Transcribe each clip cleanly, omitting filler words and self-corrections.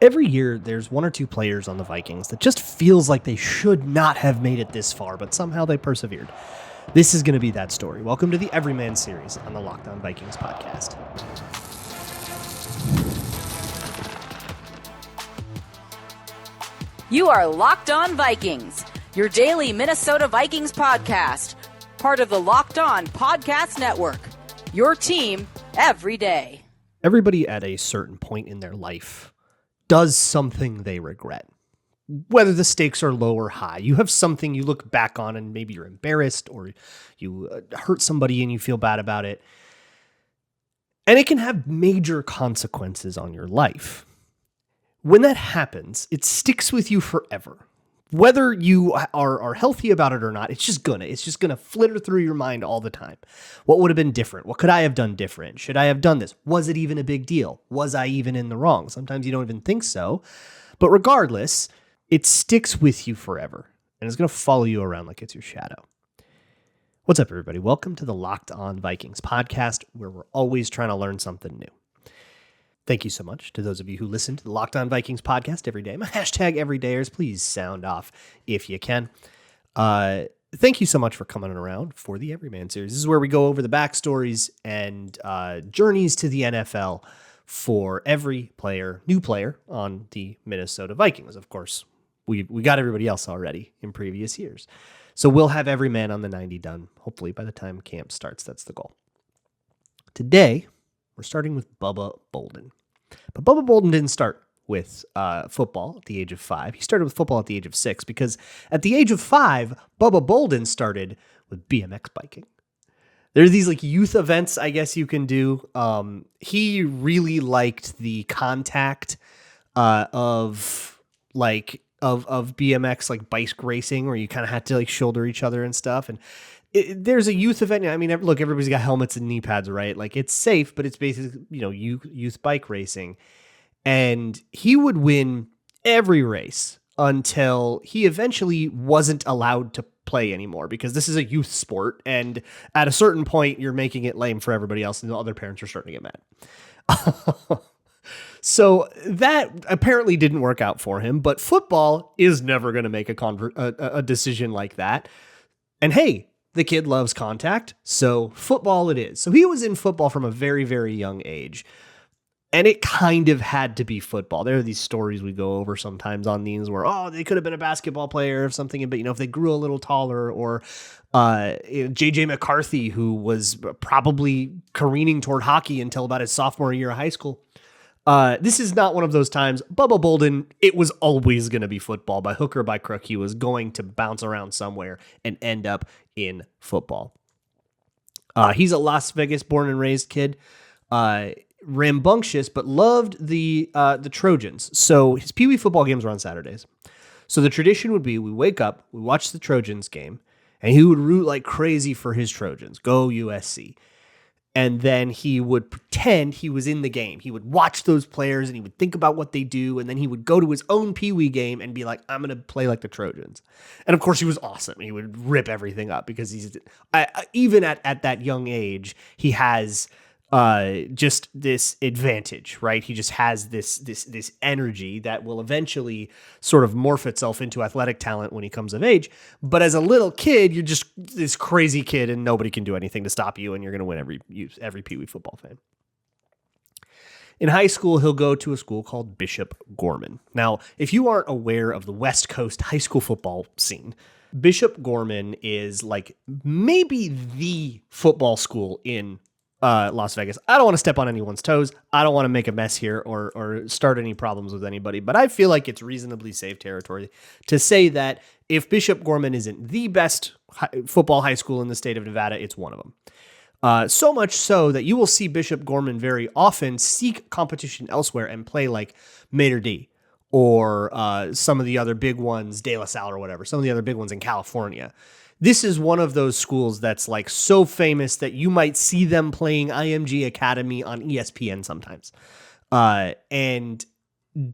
Every year, there's one or two players on the Vikings that just feels like they should not have made it this far, but somehow they persevered. This is going to be that story. Welcome to the Everyman series on the Locked On Vikings podcast. You are Locked On Vikings, your daily Minnesota Vikings podcast, part of the Locked On Podcast Network, your team every day. Everybody at a certain point in their life does something they regret. Whether the stakes are low or high, you have something you look back on and maybe you're embarrassed or you hurt somebody and you feel bad about it. And it can have major consequences on your life. When that happens, it sticks with you forever. Whether you are healthy about it or not, it's just gonna flitter through your mind all the time. What would have been different? What could I have done different? Should I have done this? Was it even a big deal? Was I even in the wrong? Sometimes you don't even think so. But regardless, it sticks with you forever. And it's gonna follow you around like it's your shadow. What's up, everybody? Welcome to the Locked On Vikings podcast, where we're always trying to learn something new. Thank you so much to those of you who listen to the Locked On Vikings podcast every day. My hashtag everydayers, please sound off if you can. Thank you so much for coming around for the Everyman series. This is where we go over the backstories and journeys to the NFL for every player, new player on the Minnesota Vikings. Of course, we got everybody else already in previous years. So we'll have every man on the 90 done, hopefully by the time camp starts. That's the goal. Today, we're starting with Bubba Bolden. But Bubba Bolden didn't start with football at the age of 5. He started with football at the age of 6 because at the age of 5, Bubba Bolden started with BMX biking. There are these like youth events, I guess you can do. He really liked the contact of BMX, like bike racing, where you kind of had to like shoulder each other and stuff. And there's a youth event. I mean, look, everybody's got helmets and knee pads, right? Like it's safe, but it's basically, youth bike racing. And he would win every race until he eventually wasn't allowed to play anymore because this is a youth sport. And at a certain point, you're making it lame for everybody else. And the other parents are starting to get mad. So that apparently didn't work out for him, but football is never going to make a decision like that. And hey, the kid loves contact, so football it is. So he was in football from a very, very young age, and it kind of had to be football. There are these stories we go over sometimes on these where, they could have been a basketball player or something, but if they grew a little taller, or J.J. McCarthy, who was probably careening toward hockey until about his sophomore year of high school. This is not one of those times. Bubba Bolden, it was always going to be football. By hook or by crook, he was going to bounce around somewhere and end up in football. He's a Las Vegas born and raised kid, rambunctious, but loved the Trojans. So his Pee Wee football games were on Saturdays. So the tradition would be we wake up, we watch the Trojans game, and he would root like crazy for his Trojans. Go USC. And then he would pretend he was in the game. He would watch those players and he would think about what they do. And then he would go to his own Pee Wee game and be like, I'm going to play like the Trojans. And of course he was awesome. He would rip everything up because he's even at that young age, he has just this advantage, right? He just has this energy that will eventually sort of morph itself into athletic talent when he comes of age. But as a little kid, you're just this crazy kid and nobody can do anything to stop you, and you're going to win every Pee Wee football fan. In high school, he'll go to a school called Bishop Gorman. Now, if you aren't aware of the West Coast high school football scene, Bishop Gorman is like maybe the football school in Las Vegas. I don't want to step on anyone's toes. I don't want to make a mess here or start any problems with anybody, but I feel like it's reasonably safe territory to say that if Bishop Gorman isn't the best football high school in the state of Nevada, it's one of them. So much so that you will see Bishop Gorman very often seek competition elsewhere and play like Mater D or some of the other big ones, De La Salle or whatever, some of the other big ones in California. This is one of those schools that's like so famous that you might see them playing IMG Academy on ESPN sometimes. And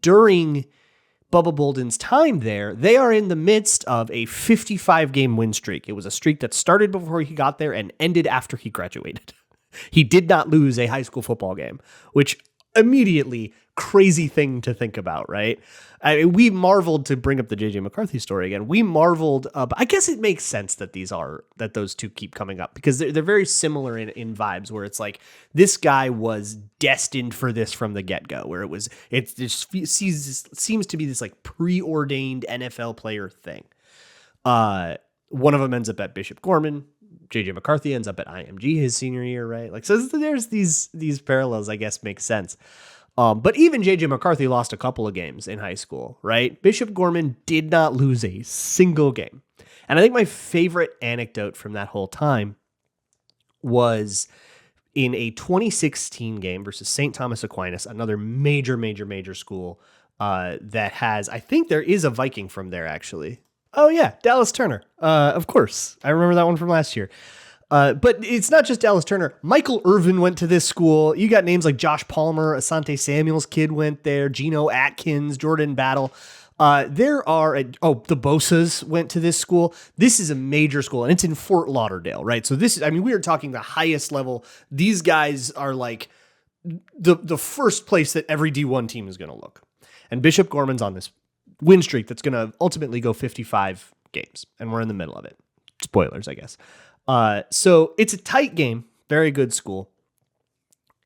during Bubba Bolden's time there, they are in the midst of a 55-game win streak. It was a streak that started before he got there and ended after he graduated. He did not lose a high school football game, which immediately crazy thing to think about, right? I mean, we marveled, to bring up the JJ McCarthy story again. We marveled, but I guess it makes sense that those two keep coming up, because they're very similar in vibes, where it's like this guy was destined for this from the get go, where it just seems to be this like preordained NFL player thing. One of them ends up at Bishop Gorman. JJ McCarthy ends up at IMG his senior year, right? Like, so there's these parallels, I guess, make sense. But even JJ McCarthy lost a couple of games in high school, right? Bishop Gorman did not lose a single game. And I think my favorite anecdote from that whole time was in a 2016 game versus St. Thomas Aquinas, another major school that has, I think there is a Viking from there, actually. Oh, yeah, Dallas Turner. Of course. I remember that one from last year. But it's not just Dallas Turner. Michael Irvin went to this school. You got names like Josh Palmer, Asante Samuel's kid went there, Geno Atkins, Jordan Battle. The Bosas went to this school. This is a major school, and it's in Fort Lauderdale, right? So we are talking the highest level. These guys are like the first place that every D1 team is going to look. And Bishop Gorman's on this win streak that's going to ultimately go 55 games, and we're in the middle of it. Spoilers, I guess. So it's a tight game, very good school,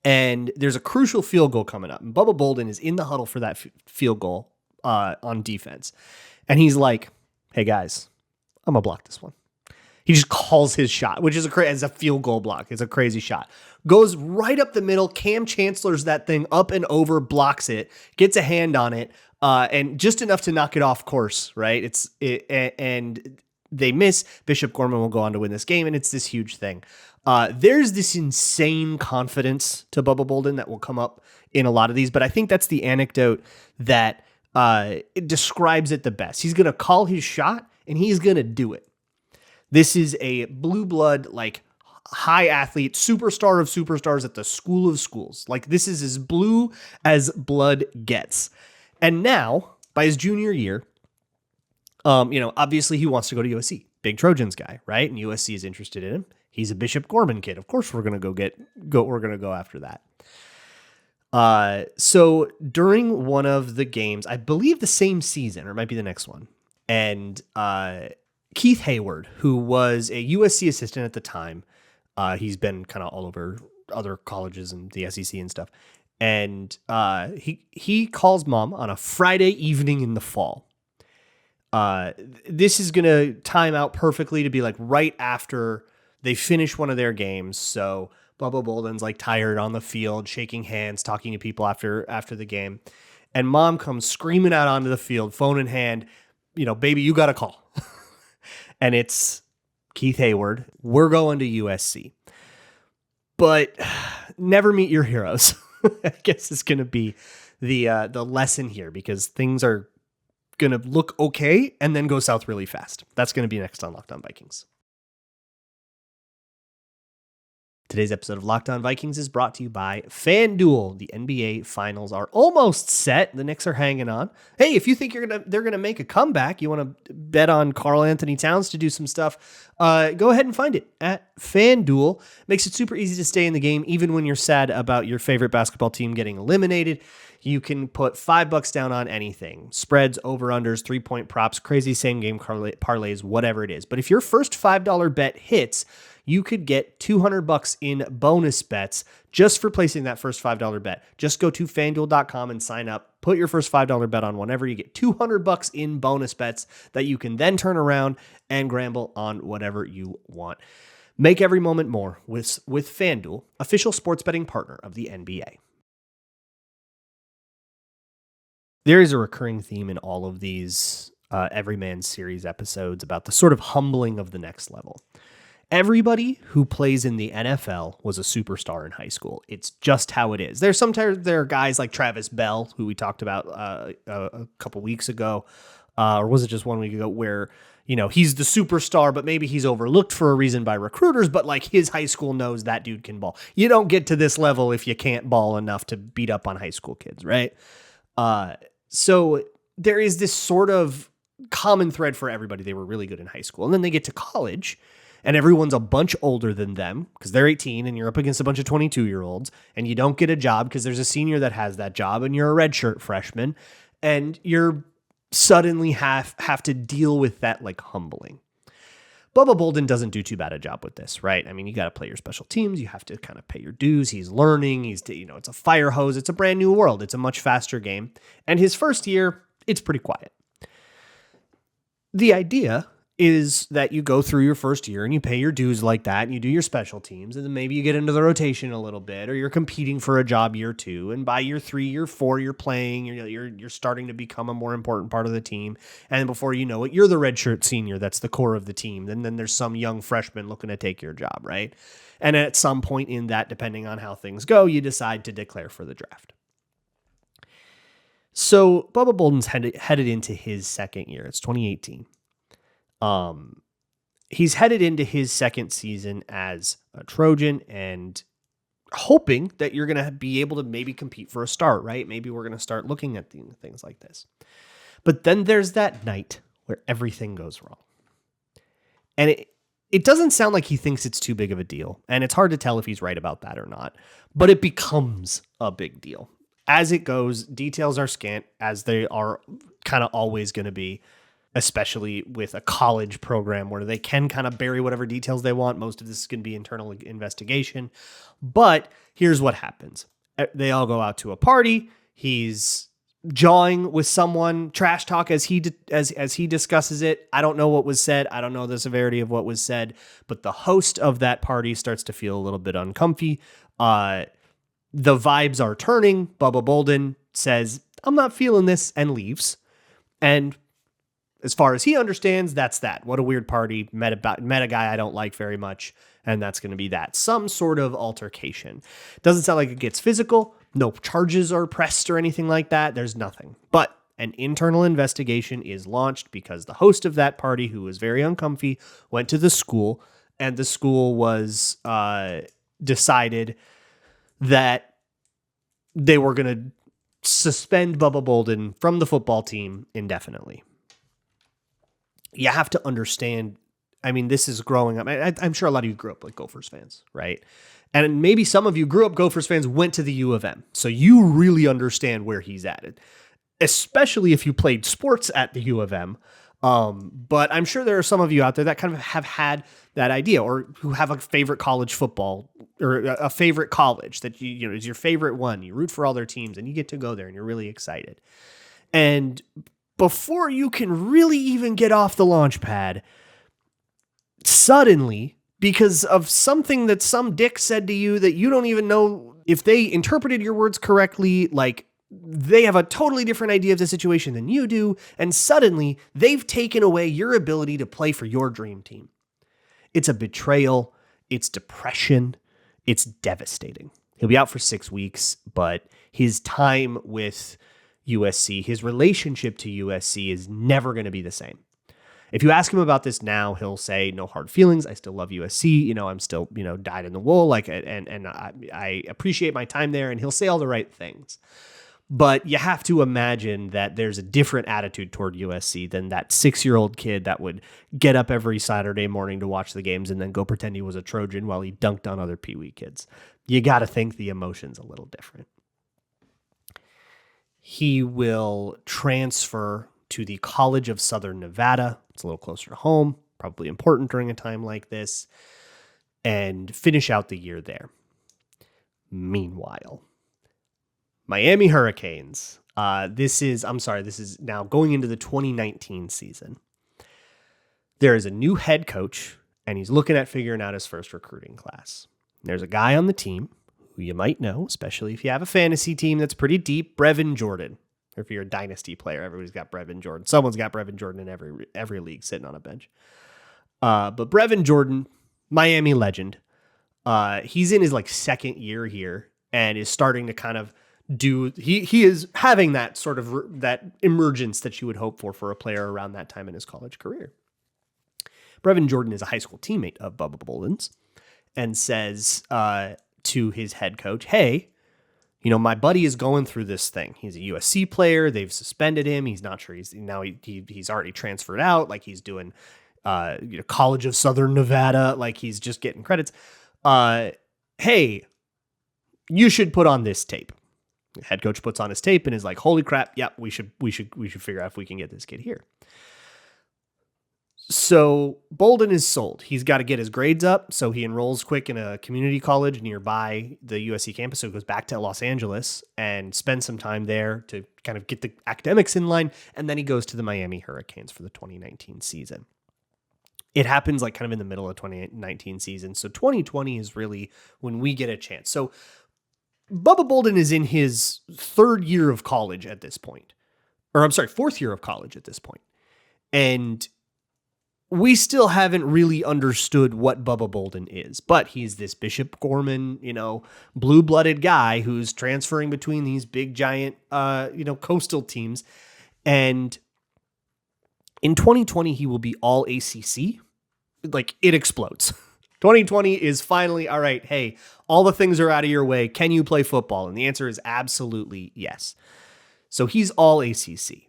and there's a crucial field goal coming up. And Bubba Bolden is in the huddle for that field goal on defense, and he's like, "Hey guys, I'm gonna block this one." He just calls his shot, which is as a field goal block. It's a crazy shot. Goes right up the middle. Cam Chancellor's that thing up and over, blocks it, gets a hand on it, and just enough to knock it off course, right? And they miss. Bishop Gorman will go on to win this game, and it's this huge thing. There's this insane confidence to Bubba Bolden that will come up in a lot of these, but I think that's the anecdote that it describes it the best. He's going to call his shot, and he's going to do it. This is a blue blood, like high athlete, superstar of superstars at the school of schools. Like, this is as blue as blood gets. And now, by his junior year, obviously he wants to go to USC. Big Trojans guy, right? And USC is interested in him. He's a Bishop Gorman kid. Of course, we're going to go after that. So during one of the games, I believe the same season, or it might be the next one, and Keith Hayward, who was a USC assistant at the time, he's been kind of all over other colleges and the SEC and stuff, and he calls mom on a Friday evening in the fall. This is going to time out perfectly to be like right after they finish one of their games. So Bubba Bolden's like tired on the field, shaking hands, talking to people after the game. And mom comes screaming out onto the field, phone in hand, "Baby, you got a call." And it's Keith Hayward. "We're going to USC. But never meet your heroes." I guess it's going to be the lesson here, because things are going to look okay and then go south really fast. That's going to be next on Locked On Vikings. Today's episode of Locked On Vikings is brought to you by FanDuel. The NBA Finals are almost set. The Knicks are hanging on. Hey, if you think they're gonna make a comeback, you want to bet on Karl Anthony Towns to do some stuff, go ahead and find it at FanDuel. Makes it super easy to stay in the game, even when you're sad about your favorite basketball team getting eliminated. You can put $5 down on anything. Spreads, over-unders, 3-point props, crazy same-game parlays, whatever it is. But if your first $5 bet hits, you could get $200 in bonus bets just for placing that first $5 bet. Just go to FanDuel.com and sign up. Put your first $5 bet on whenever you get $200 in bonus bets that you can then turn around and gamble on whatever you want. Make every moment more with FanDuel, official sports betting partner of the NBA. There is a recurring theme in all of these Everyman series episodes about the sort of humbling of the next level. Everybody who plays in the NFL was a superstar in high school. It's just how it is. Sometimes there are guys like Travis Bell, who we talked about a couple weeks ago, or was it just 1 week ago, where he's the superstar, but maybe he's overlooked for a reason by recruiters, but like his high school knows that dude can ball. You don't get to this level if you can't ball enough to beat up on high school kids, right? So there is this sort of common thread for everybody. They were really good in high school, and then they get to college, and everyone's a bunch older than them because they're 18 and you're up against a bunch of 22-year-olds and you don't get a job because there's a senior that has that job and you're a redshirt freshman and you're suddenly have to deal with that like humbling. Bubba Bolden doesn't do too bad a job with this, right? I mean, you got to play your special teams. You have to kind of pay your dues. He's learning. It's a fire hose. It's a brand new world. It's a much faster game. And his first year, it's pretty quiet. The idea is that you go through your first year and you pay your dues like that and you do your special teams and then maybe you get into the rotation a little bit or you're competing for a job year 2 and by year 3, year 4 you're playing, you're starting to become a more important part of the team, and before you know it you're the redshirt senior that's the core of the team, and then there's some young freshman looking to take your job, right? And at some point in that, depending on how things go, you decide to declare for the draft. So Bubba Bolden's headed into his second year. It's 2018. He's headed into his second season as a Trojan and hoping that you're going to be able to maybe compete for a start, right? Maybe we're going to start looking at things like this. But then there's that night where everything goes wrong. And it doesn't sound like he thinks it's too big of a deal. And it's hard to tell if he's right about that or not. But it becomes a big deal. As it goes, details are scant, as they are kind of always going to be, especially with a college program where they can kind of bury whatever details they want. Most of this is going to be internal investigation. But here's what happens. They all go out to a party. He's jawing with someone, trash talk as he discusses it. I don't know what was said. I don't know the severity of what was said, but the host of that party starts to feel a little bit uncomfy. The vibes are turning. Bubba Bolden says, "I'm not feeling this," and leaves. And as far as he understands, that's that. What a weird party. Met a guy I don't like very much, and that's going to be that. Some sort of altercation. Doesn't sound like it gets physical. No charges are pressed or anything like that. There's nothing. But an internal investigation is launched because the host of that party, who was very uncomfy, went to the school, and the school was decided that they were going to suspend Bubba Bolden from the football team indefinitely. You have to understand, I mean, this is growing up. I'm sure a lot of you grew up like Gophers fans, right? And maybe some of you grew up Gophers fans, went to the U of M. So you really understand where he's at, especially if you played sports at the U of M. But I'm sure there are some of you out there that kind of have had that idea, or who have a favorite college football or a favorite college that you know is your favorite one. You root for all their teams and you get to go there and you're really excited. And before you can really even get off the launch pad, suddenly, because of something that some dick said to you that you don't even know if they interpreted your words correctly, like they have a totally different idea of the situation than you do, and suddenly they've taken away your ability to play for your dream team. It's a betrayal. It's depression. It's devastating. He'll be out for 6 weeks, but his time with USC, his relationship to USC is never going to be the same. If you ask him about this now, he'll say, "No hard feelings. I still love USC. I'm still, dyed in the wool. Like, and I appreciate my time there." And he'll say all the right things. But you have to imagine that there's a different attitude toward USC than that 6-year-old kid that would get up every Saturday morning to watch the games and then go pretend he was a Trojan while he dunked on other Pee Wee kids. You got to think the emotion's a little different. He will transfer to the College of Southern Nevada. It's a little closer to home, probably important during a time like this, and finish out the year there. Meanwhile, Miami Hurricanes. This is now going into the 2019 season. There is a new head coach, and he's looking at figuring out his first recruiting class. There's a guy on the team who you might know, especially if you have a fantasy team that's pretty deep, Brevin Jordan. Or if you're a dynasty player, everybody's got Brevin Jordan. Someone's got Brevin Jordan in every league sitting on a bench. But Brevin Jordan, Miami legend, he's in his second year here and is starting to kind of he is having that sort of that emergence that you would hope for a player around that time in his college career. Brevin Jordan is a high school teammate of Bubba Bolden's and says to his head coach, "Hey, my buddy is going through this thing. He's a USC player. They've suspended him. He's not sure. He's already transferred out. Like he's doing College of Southern Nevada, like he's just getting credits. Hey, you should put on this tape. The head coach puts on his tape and is like, holy crap, yep, we should figure out if we can get this kid here. So Bolden is sold. He's got to get his grades up, so he enrolls quick in a community college nearby the USC campus. So he goes back to Los Angeles and spends some time there to kind of get the academics in line, and then he goes to the Miami Hurricanes for the 2019 season. It happens like kind of in the middle of 2019 season, so 2020 is really when we get a chance. So Bubba Bolden is in his third year of college at this point. Or I'm sorry, fourth year of college at this point. And we still haven't really understood what Bubba Bolden is, but he's this Bishop Gorman, blue-blooded guy who's transferring between these big, giant, coastal teams. And in 2020, he will be all ACC. Like, it explodes. 2020 is finally, all right, hey, all the things are out of your way. Can you play football? And the answer is absolutely yes. So he's all ACC.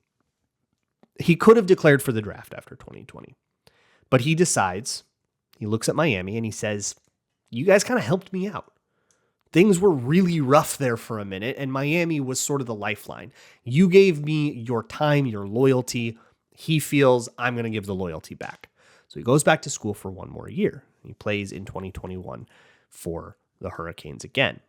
He could have declared for the draft after 2020. But he decides, he looks at Miami and he says, you guys kind of helped me out. Things were really rough there for a minute, and Miami was sort of the lifeline. You gave me your time, your loyalty. He feels I'm going to give the loyalty back. So he goes back to school for one more year. He plays in 2021 for the Hurricanes again.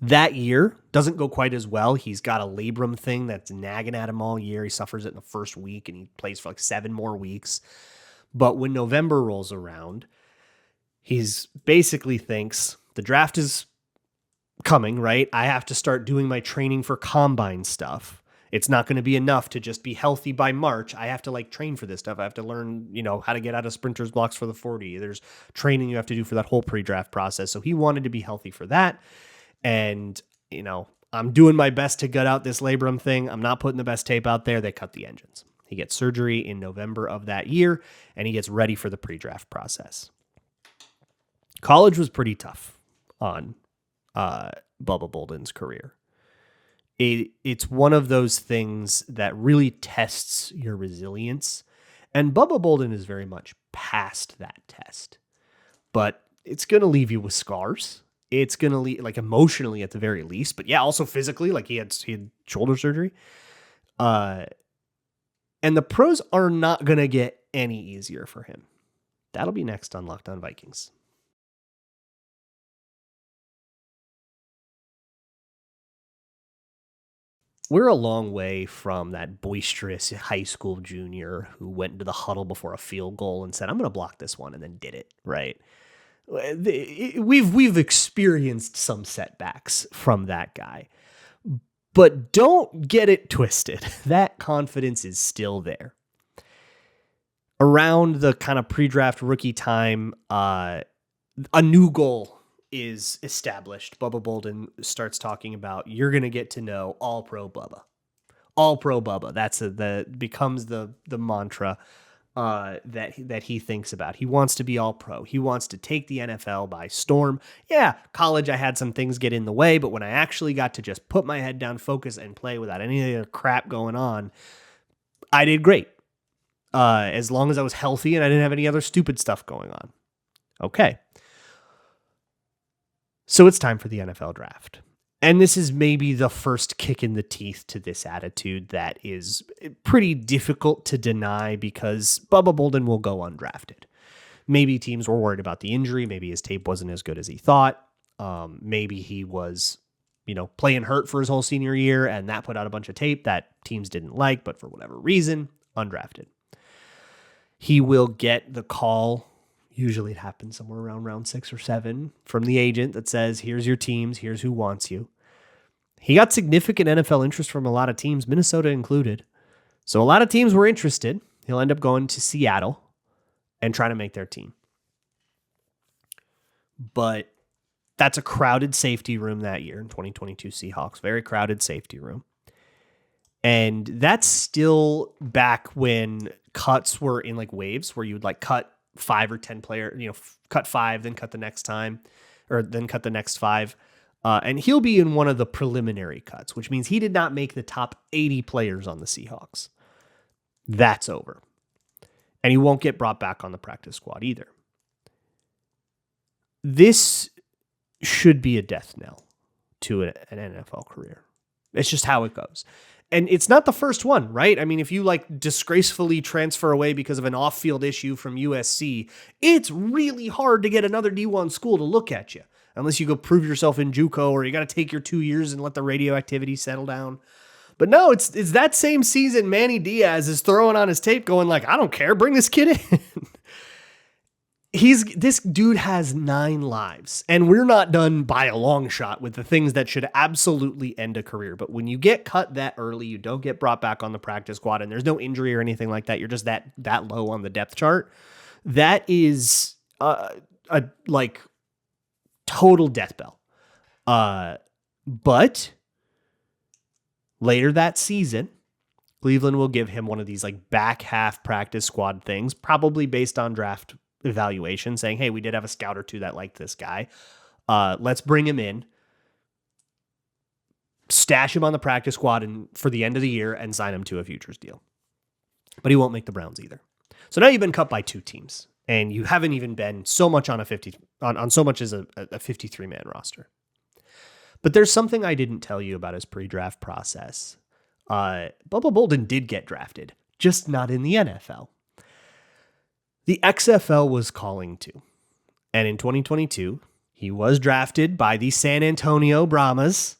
That year doesn't go quite as well. He's got a labrum thing that's nagging at him all year. He suffers it in the first week and he plays for like 7 more weeks. But when November rolls around, he's basically thinks the draft is coming, right? I have to start doing my training for combine stuff. It's not going to be enough to just be healthy by March. I have to train for this stuff. I have to learn, how to get out of sprinters blocks for the 40. There's training you have to do for that whole pre-draft process. So he wanted to be healthy for that. And, I'm doing my best to gut out this labrum thing. I'm not putting the best tape out there. They cut the engines. He gets surgery in November of that year, and he gets ready for the pre-draft process. College was pretty tough on Bubba Bolden's career. It's one of those things that really tests your resilience, and Bubba Bolden is very much past that test. But it's going to leave you with scars. It's going to leave, emotionally at the very least, but yeah, also physically, he had shoulder surgery. And the pros are not going to get any easier for him. That'll be next on Locked On Vikings. We're a long way from that boisterous high school junior who went into the huddle before a field goal and said, I'm going to block this one, and then did it, right? We've experienced some setbacks from that guy, but don't get it twisted. That confidence is still there. Around the kind of pre-draft rookie time, a new goal is established. Bubba Bolden starts talking about, you're going to get to know all pro Bubba. All pro Bubba. That's becomes the mantra that he thinks about. He wants to be all pro. He wants to take the NFL by storm. Yeah, college, I had some things get in the way, but when I actually got to just put my head down, focus, and play without any of the crap going on, I did great. As long as I was healthy and I didn't have any other stupid stuff going on. Okay. So it's time for the NFL draft. And this is maybe the first kick in the teeth to this attitude that is pretty difficult to deny because Bubba Bolden will go undrafted. Maybe teams were worried about the injury. Maybe his tape wasn't as good as he thought. Maybe he was, playing hurt for his whole senior year and that put out a bunch of tape that teams didn't like, but for whatever reason, undrafted. He will get the call. Usually it happens somewhere around round 6 or 7 from the agent that says, here's your teams, here's who wants you. He got significant NFL interest from a lot of teams, Minnesota included. So a lot of teams were interested. He'll end up going to Seattle and trying to make their team. But that's a crowded safety room that year in 2022 Seahawks. Very crowded safety room. And that's still back when cuts were in waves where you would cut 5 or 10 player, cut 5, then cut the next time, or then cut the next 5. And he'll be in one of the preliminary cuts, which means he did not make the top 80 players on the Seahawks. That's over. And he won't get brought back on the practice squad either. This should be a death knell to an NFL career. It's just how it goes. And it's not the first one, right? I mean, if you like disgracefully transfer away because of an off-field issue from USC, it's really hard to get another D1 school to look at you unless you go prove yourself in JUCO, or you got to take your 2 years and let the radioactivity settle down. But no, it's that same season Manny Diaz is throwing on his tape going like, I don't care, bring this kid in. This dude has 9 lives, and we're not done by a long shot with the things that should absolutely end a career. But when you get cut that early, you don't get brought back on the practice squad, and there's no injury or anything like that. You're just that low on the depth chart. That is a like total death bell. But later that season, Cleveland will give him one of these like back half practice squad things, probably based on draft evaluation, saying, hey, we did have a scout or two that liked this guy. Let's bring him in, stash him on the practice squad and for the end of the year and sign him to a futures deal. But he won't make the Browns either. So now you've been cut by 2 teams, and you haven't even been so much on on so much as a 53-man roster. But there's something I didn't tell you about his pre-draft process. Bubba Bolden did get drafted, just not in the NFL. The XFL was calling too. And in 2022, he was drafted by the San Antonio Brahmas.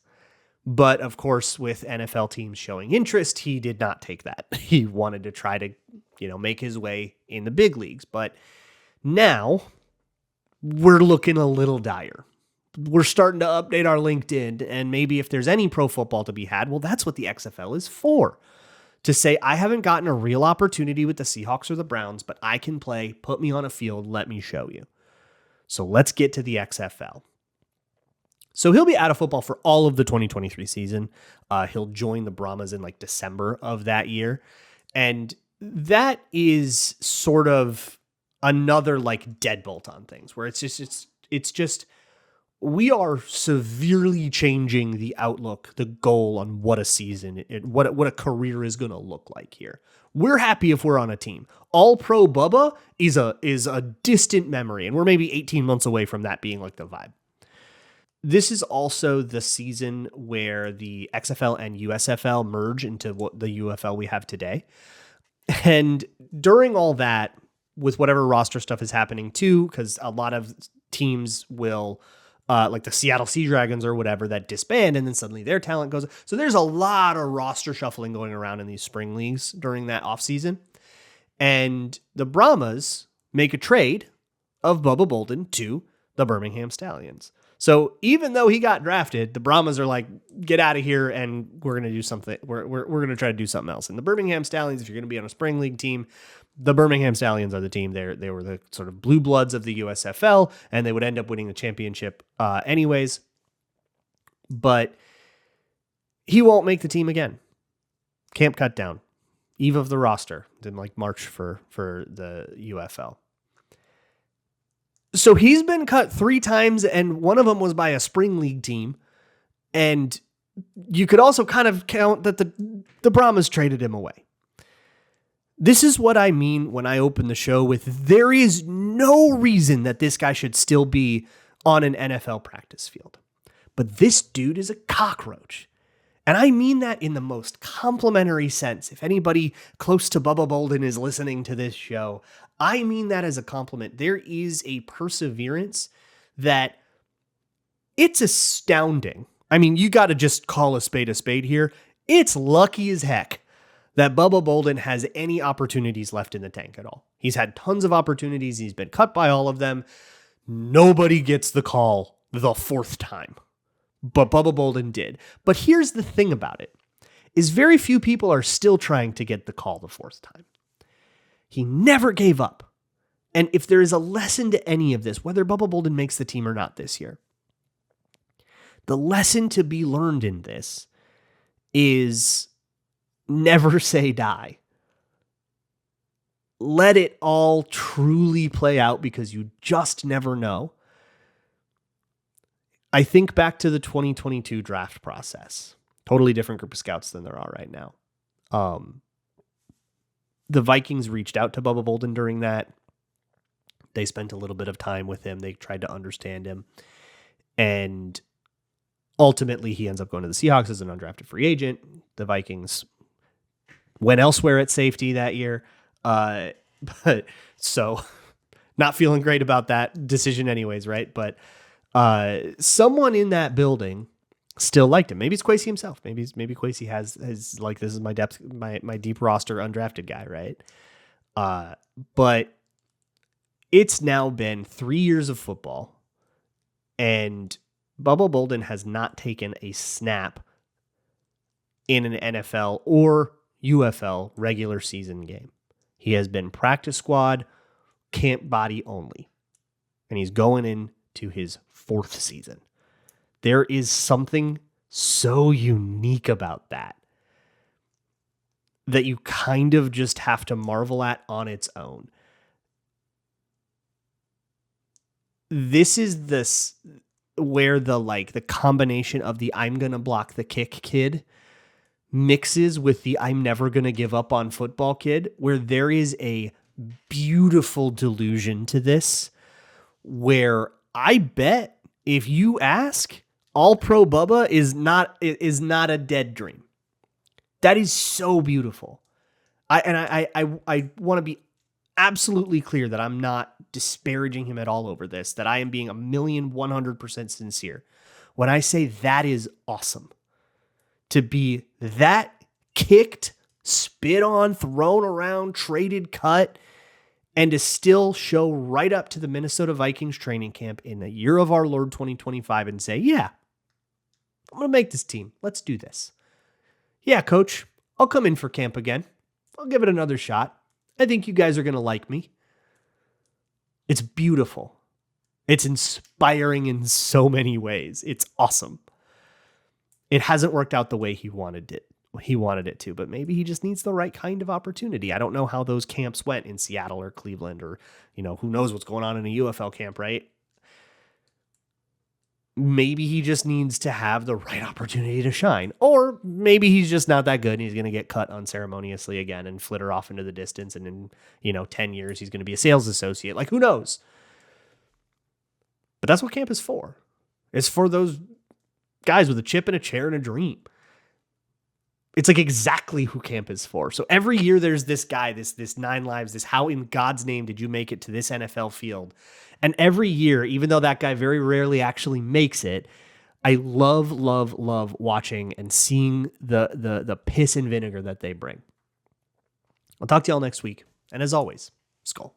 But of course, with NFL teams showing interest, he did not take that. He wanted to try to, make his way in the big leagues. But now we're looking a little dire. We're starting to update our LinkedIn, and maybe if there's any pro football to be had, well, that's what the XFL is for. To say, I haven't gotten a real opportunity with the Seahawks or the Browns, but I can play, put me on a field, let me show you. So let's get to the XFL. So he'll be out of football for all of the 2023 season. He'll join the Brahmas in like December of that year. And that is sort of another like deadbolt on things where it's just we are severely changing the outlook, the goal on what a season, what a career is going to look like here. We're happy if we're on a team. All pro Bubba is a distant memory, and we're maybe 18 months away from that being like the vibe. This is also the season where the XFL and USFL merge into what the UFL we have today. And during all that, with whatever roster stuff is happening too, because a lot of teams will, like the Seattle Sea Dragons or whatever, that disband, and then suddenly their talent goes. So there's a lot of roster shuffling going around in these spring leagues during that offseason. And the Brahmas make a trade of Bubba Bolden to the Birmingham Stallions. So even though he got drafted, the Brahmas are like, get out of here, and we're going to do something. We're going to try to do something else. And the Birmingham Stallions, if you're going to be on a spring league team, the Birmingham Stallions are the team. They were the sort of blue bloods of the USFL, and they would end up winning the championship anyways. But he won't make the team again. Camp cut down. Eve of the roster. Didn't like March for the UFL. So he's been cut 3 times, and one of them was by a spring league team. And you could also kind of count that the Brahmas traded him away. This is what I mean when I open the show with, there is no reason that this guy should still be on an NFL practice field. But this dude is a cockroach. And I mean that in the most complimentary sense. If anybody close to Bubba Bolden is listening to this show, I mean that as a compliment. There is a perseverance that it's astounding. I mean, you got to just call a spade here. It's lucky as heck that Bubba Bolden has any opportunities left in the tank at all. He's had tons of opportunities. He's been cut by all of them. Nobody gets the call the 4th time. But Bubba Bolden did. But here's the thing about it, is very few people are still trying to get the call the 4th time. He never gave up. And if there is a lesson to any of this, whether Bubba Bolden makes the team or not this year, the lesson to be learned in this is never say die. Let it all truly play out, because you just never know. I think back to the 2022 draft process. Totally different group of scouts than there are right now. The Vikings reached out to Bubba Bolden during that. They spent a little bit of time with him. They tried to understand him. And ultimately, he ends up going to the Seahawks as an undrafted free agent. The Vikings went elsewhere at safety that year. But so not feeling great about that decision anyways, right? But someone in that building still liked him. Maybe it's Kwesi himself. Maybe Kwesi has like, this is my depth, my deep roster undrafted guy, right? But it's now been 3 years of football, and Bubba Bolden has not taken a snap in an NFL or UFL regular season game. He has been practice squad, camp body only, and he's going into his 4th season. There is something so unique about that you kind of just have to marvel at on its own. This is where the combination of the I'm going to block the kick kid mixes with the I'm never going to give up on football kid, where there is a beautiful delusion to this, where I bet if you ask, all pro Bubba is not a dead dream. That is so beautiful. I want to be absolutely clear that I'm not disparaging him at all over this, that I am being 1,100% sincere when I say that is awesome. To be that kicked, spit on, thrown around, traded, cut, and to still show right up to the Minnesota Vikings training camp in the year of our Lord 2025 and say, yeah, I'm going to make this team. Let's do this. Yeah, coach, I'll come in for camp again. I'll give it another shot. I think you guys are going to like me. It's beautiful. It's inspiring in so many ways. It's awesome. It hasn't worked out the way he wanted it to, but maybe he just needs the right kind of opportunity. I don't know how those camps went in Seattle or Cleveland, or, who knows what's going on in a UFL camp, right? Maybe he just needs to have the right opportunity to shine. Or maybe he's just not that good and he's going to get cut unceremoniously again and flitter off into the distance. And in, 10 years, he's going to be a sales associate. Like, who knows? But that's what camp is for. It's for those guys with a chip and a chair and a dream. It's like exactly who camp is for. So every year there's this guy, this 9 lives, this how in God's name did you make it to this NFL field? And every year, even though that guy very rarely actually makes it, I love watching and seeing the piss and vinegar that they bring. I'll talk to y'all next week. And as always, Skull.